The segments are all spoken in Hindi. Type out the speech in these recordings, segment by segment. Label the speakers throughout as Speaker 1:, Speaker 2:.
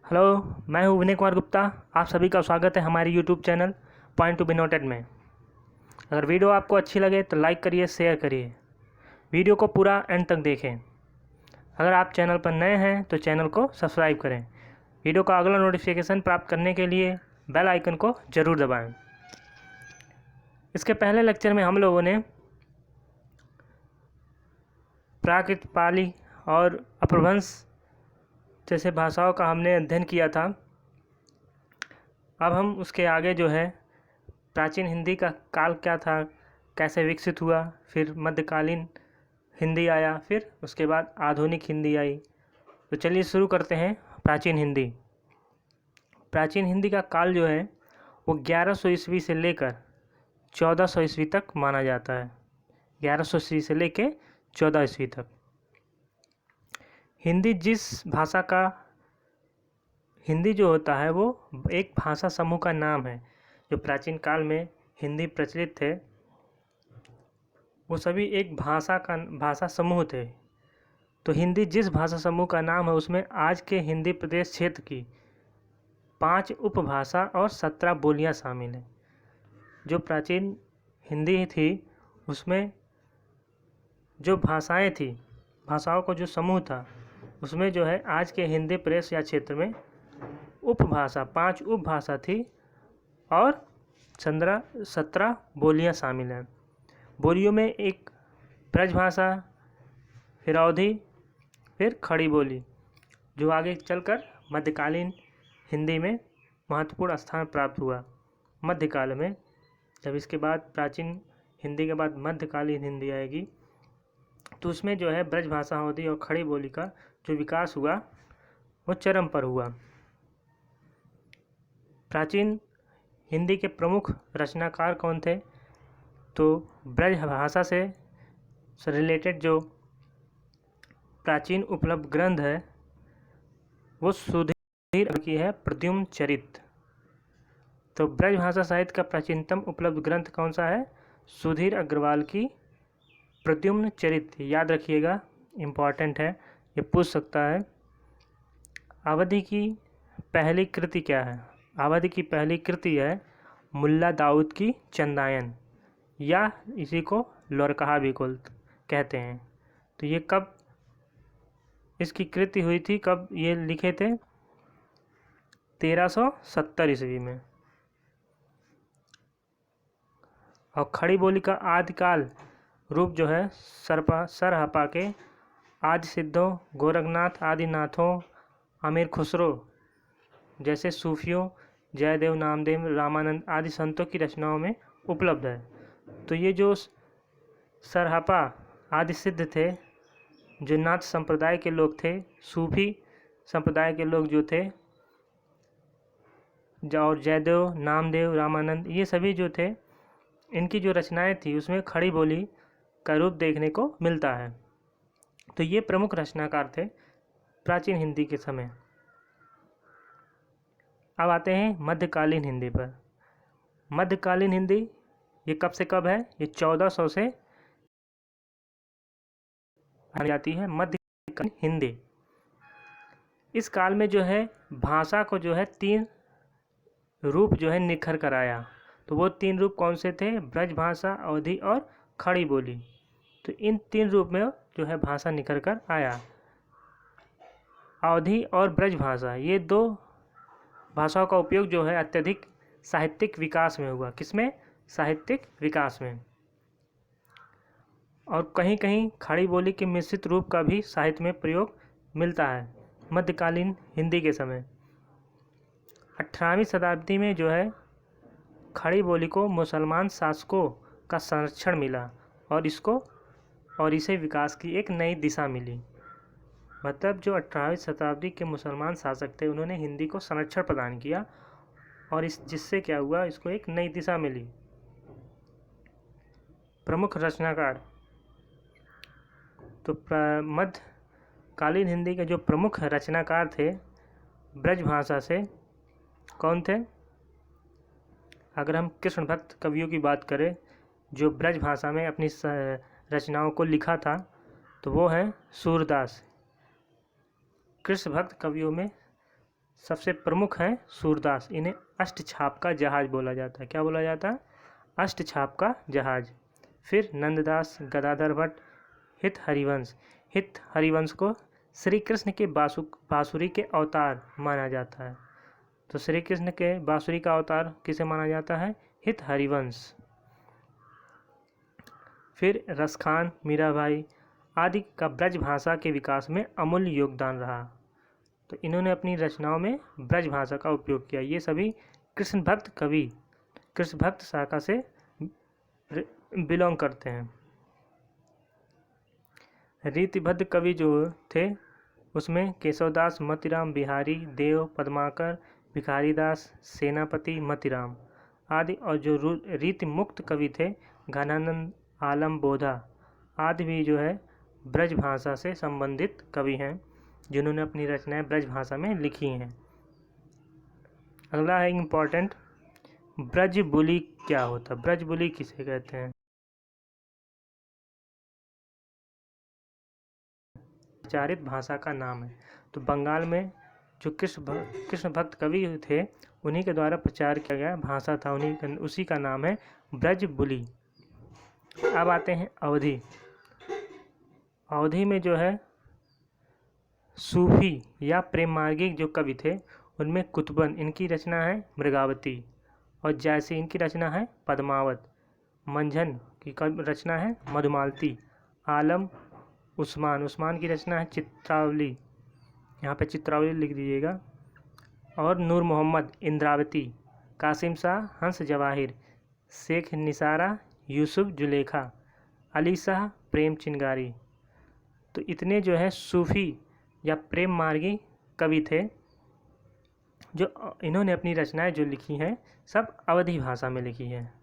Speaker 1: हेलो, मैं हूँ विनय कुमार गुप्ता। आप सभी का स्वागत है हमारे YouTube channel point to be noted में। अगर वीडियो आपको अच्छी लगे तो लाइक करिए, शेयर करिए। वीडियो को पूरा एंड तक देखें। अगर आप चैनल पर नए हैं तो चैनल को सब्सक्राइब करें। वीडियो का अगला नोटिफिकेशन प्राप्त करने के लिए बेल आइकन को ज़रूर दबाएँ। इसके पहले लेक्चर में हम लोगों ने प्राकृत, पाली और अपभ्रंश जैसे भाषाओं का हमने अध्ययन किया था। अब हम उसके आगे जो है प्राचीन हिंदी का काल क्या था, कैसे विकसित हुआ, फिर मध्यकालीन हिंदी आया, फिर उसके बाद आधुनिक हिंदी आई। तो चलिए शुरू करते हैं। प्राचीन हिंदी। प्राचीन हिंदी का काल जो है वो 1100 ईस्वी से लेकर 1400 ईस्वी तक माना जाता है। 1100 ईस्वी से लेकर 14 ईस्वी तक। हिंदी जो होता है वो एक भाषा समूह का नाम है। जो प्राचीन काल में हिंदी प्रचलित थे वो सभी एक भाषा समूह थे। तो हिंदी जिस भाषा समूह का नाम है उसमें आज के हिंदी प्रदेश क्षेत्र की 5 उपभाषा और 17 बोलियां शामिल हैं। जो प्राचीन हिंदी थी उसमें जो भाषाएं थी, भाषाओं का जो समूह था उसमें जो है आज के हिंदी प्रदेश या क्षेत्र में उपभाषा 5 उपभाषा थी और 17 बोलियां शामिल हैं। बोलियों में एक ब्रजभाषा, फिर अवधी, फिर खड़ी बोली, जो आगे चलकर मध्यकालीन हिंदी में महत्वपूर्ण स्थान प्राप्त हुआ। मध्यकाल में जब इसके बाद प्राचीन हिंदी के बाद मध्यकालीन हिंदी आएगी तो उसमें जो है ब्रजभाषा, अवधी और खड़ी बोली का जो विकास हुआ वो चरम पर हुआ। प्राचीन हिंदी के प्रमुख रचनाकार कौन थे? तो ब्रज भाषा से रिलेटेड जो प्राचीन उपलब्ध ग्रंथ है वो सुधीर की है प्रद्युम्न चरित। तो ब्रज भाषा साहित्य का प्राचीनतम उपलब्ध ग्रंथ कौन सा है? सुधीर अग्रवाल की प्रद्युम्न चरित। याद रखिएगा, इम्पॉर्टेंट है, ये पूछ सकता है। अवधि की पहली कृति क्या है? अवधि की पहली कृति है मुल्ला दाऊद की चंदायन, या इसी को लोरकहा भी कहते हैं। तो ये कब इसकी कृति हुई थी, कब ये लिखे थे? 1370 ईस्वी में। और खड़ी बोली का आदिकाल रूप जो है सरहपा के आदि सिद्धों, गोरखनाथ आदि नाथों, अमीर खुसरो जैसे सूफियों, जयदेव, नामदेव, रामानंद आदि संतों की रचनाओं में उपलब्ध है। तो ये जो सरहपा आदि सिद्ध थे, जो नाथ संप्रदाय के लोग थे, सूफी संप्रदाय के लोग जो थे, और जयदेव, नामदेव, रामानंद, ये सभी जो थे, इनकी जो रचनाएं थी उसमें खड़ी बोली का रूप देखने को मिलता है। तो ये प्रमुख रचनाकार थे प्राचीन हिंदी के समय। अब आते हैं मध्यकालीन हिंदी पर। मध्यकालीन हिंदी ये कब से कब है? ये 1400 से आ जाती है मध्यकालीन हिंदी। इस काल में जो है भाषा को जो है 3 रूप जो है निखर कर आया। तो वो 3 रूप कौन से थे? ब्रज भाषा, अवधी और खड़ी बोली। तो इन 3 रूप में जो है भाषा निखर कर आया। अवधी और ब्रज भाषा ये 2 भाषाओं का उपयोग जो है अत्यधिक साहित्यिक विकास में हुआ। किसमें? साहित्यिक विकास में। और कहीं कहीं खड़ी बोली के मिश्रित रूप का भी साहित्य में प्रयोग मिलता है मध्यकालीन हिंदी के समय। 18वीं शताब्दी में जो है खड़ी बोली को मुसलमान शासकों का संरक्षण मिला और इसे विकास की एक नई दिशा मिली। मतलब जो 18वीं शताब्दी के मुसलमान शासक थे उन्होंने हिंदी को संरक्षण प्रदान किया और जिससे क्या हुआ, इसको एक नई दिशा मिली। प्रमुख रचनाकार, तो मध्यकालीन हिंदी के जो प्रमुख रचनाकार थे ब्रज भाषा से, कौन थे? अगर हम कृष्ण भक्त कवियों की बात करें जो ब्रज भाषा में अपनी रचनाओं को लिखा था, तो वो है सूरदास। कृष्ण भक्त कवियों में सबसे प्रमुख हैं सूरदास, इन्हें अष्टछाप का जहाज बोला जाता है। क्या बोला जाता है? अष्टछाप का जहाज। फिर नंददास, गदाधर भट्ट, हित हरिवंश। हित हरिवंश को श्री कृष्ण के बांसुरी के अवतार माना जाता है। तो श्री कृष्ण के बांसुरी का अवतार किसे माना जाता है? हित हरिवंश। फिर रसखान, मीराबाई आदि का ब्रज भाषा के विकास में अमूल्य योगदान रहा। तो इन्होंने अपनी रचनाओं में ब्रज भाषा का उपयोग किया। ये सभी कृष्ण भक्त कवि, कृष्ण भक्त शाखा से बिलोंग करते हैं। रीतिबद्ध कवि जो थे उसमें केशवदास, मतिराम, बिहारी देव, पद्माकर, भिखारीदास, सेनापति, मतिराम आदि, और जो रीति मुक्त कवि थे घनानंद, आलम, बोधा आदि भी जो है ब्रज भाषा से संबंधित कवि हैं, जिन्होंने अपनी रचनाएं ब्रज भाषा में लिखी हैं। अगला है इम्पोर्टेंट, ब्रज बोली क्या होता है? ब्रज बोली किसे कहते हैं? प्रचारित भाषा का नाम है। तो बंगाल में जो कृष्ण भक्त कवि थे उन्हीं के द्वारा प्रचार किया गया भाषा था, उसी का नाम है ब्रज बोली। अब आते हैं अवधि। अवधि में जो है सूफी या प्रेम मार्गी जो कवि थे उनमें कुतुबन, इनकी रचना है मृगावती, और जैसे इनकी रचना है पद्मावत। मंझन की रचना है मधुमालती। आलम उस्मान की रचना है चित्रावली, यहाँ पे चित्रावली लिख दीजिएगा। और नूर मोहम्मद इंद्रावती। कासिम शाह हंस जवाहिर। शेख निसारा यूसुफ जुलेखा। अली शाह प्रेम चिंगारी। तो इतने जो है सूफ़ी या प्रेम मार्गी कवि थे जो इन्होंने अपनी रचनाएं जो लिखी हैं सब अवधी भाषा में लिखी हैं।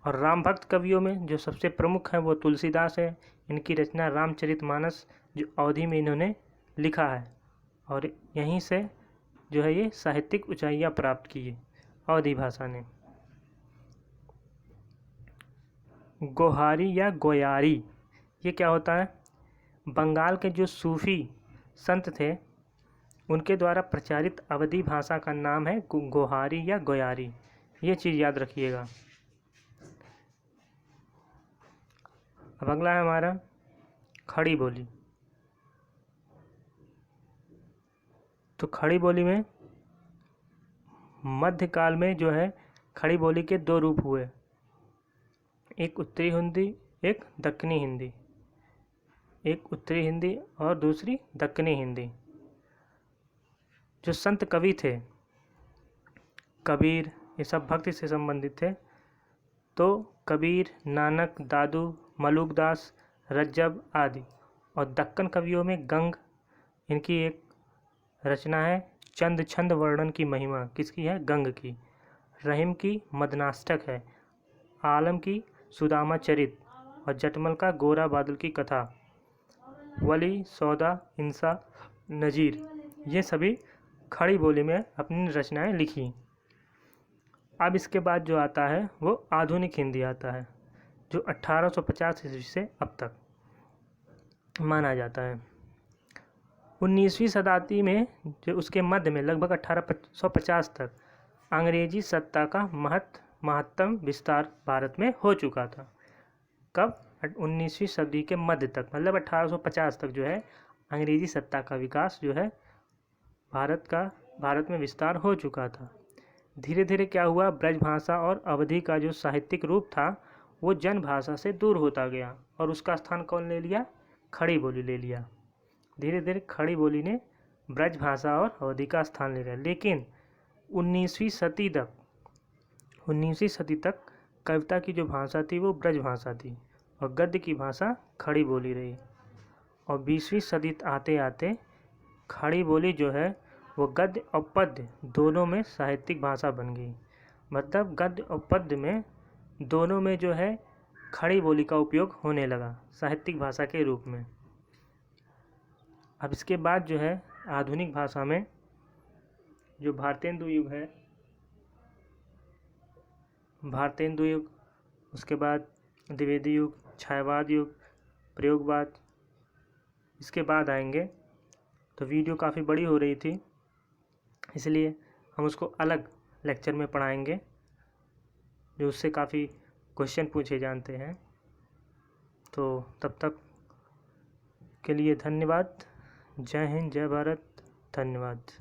Speaker 1: और राम भक्त कवियों में जो सबसे प्रमुख है वो तुलसीदास है। इनकी रचना रामचरितमानस जो अवधी में इन्होंने लिखा है, और यहीं से जो है ये साहित्यिक ऊंचाइयां प्राप्त की है अवधी भाषा ने। गोहारी या गोयारी ये क्या होता है? बंगाल के जो सूफी संत थे उनके द्वारा प्रचारित अवधी भाषा का नाम है गोहारी या गोयारी। ये चीज़ याद रखिएगा। अब अगला है हमारा खड़ी बोली। तो खड़ी बोली में मध्यकाल में जो है खड़ी बोली के दो रूप हुए, एक उत्तरी हिंदी, एक दक्षिणी हिंदी। एक उत्तरी हिंदी और दूसरी दक्षिणी हिंदी। जो संत कवि थे कबीर, ये सब भक्ति से संबंधित थे। तो कबीर, नानक, दादू, मलुकदास, रज्जब आदि। और दक्कन कवियों में गंग, इनकी एक रचना है चंद छंद वर्णन की महिमा। किसकी है? गंग की। रहीम की मदनाष्टक है। आलम की सुदामा चरित, और जटमल का गोरा बादल की कथा। वली, सौदा, इंसा, नजीर, ये सभी खड़ी बोली में अपनी रचनाएं लिखी। अब इसके बाद जो आता है वो आधुनिक हिंदी आता है, जो 1850 ईस्वी से अब तक माना जाता है। 19वीं शताब्दी में जो उसके मध्य में लगभग 1850 तक अंग्रेजी सत्ता का महत्तम विस्तार भारत में हो चुका था। कब? 19वीं सदी के मध्य तक, मतलब 1850 तक जो है अंग्रेजी सत्ता का विकास जो है भारत में विस्तार हो चुका था। धीरे धीरे क्या हुआ, ब्रज भाषा और अवधी का जो साहित्यिक रूप था वो जन भाषा से दूर होता गया, और उसका स्थान कौन ले लिया? खड़ी बोली ले लिया। धीरे धीरे खड़ी बोली ने ब्रज भाषा और अवधी का स्थान ले लिया। लेकिन 19वीं सदी तक कविता की जो भाषा थी वो ब्रज भाषा थी, और गद्य की भाषा खड़ी बोली रही। और 20वीं सदी आते आते खड़ी बोली जो है वो गद्य और पद्य दोनों में साहित्यिक भाषा बन गई। मतलब गद्य और पद्य में दोनों में जो है खड़ी बोली का उपयोग होने लगा साहित्यिक भाषा के रूप में। अब इसके बाद जो है आधुनिक भाषा में जो भारतेंदु युग है, भारतेंदु युग, उसके बाद द्विवेदी युग, छायावाद युग, प्रयोगवाद, इसके बाद आएंगे तो वीडियो काफ़ी बड़ी हो रही थी, इसलिए हम उसको अलग लेक्चर में पढ़ाएंगे, जो उससे काफ़ी क्वेश्चन पूछे जानते हैं। तो तब तक के लिए धन्यवाद। जय हिंद, जय भारत, धन्यवाद।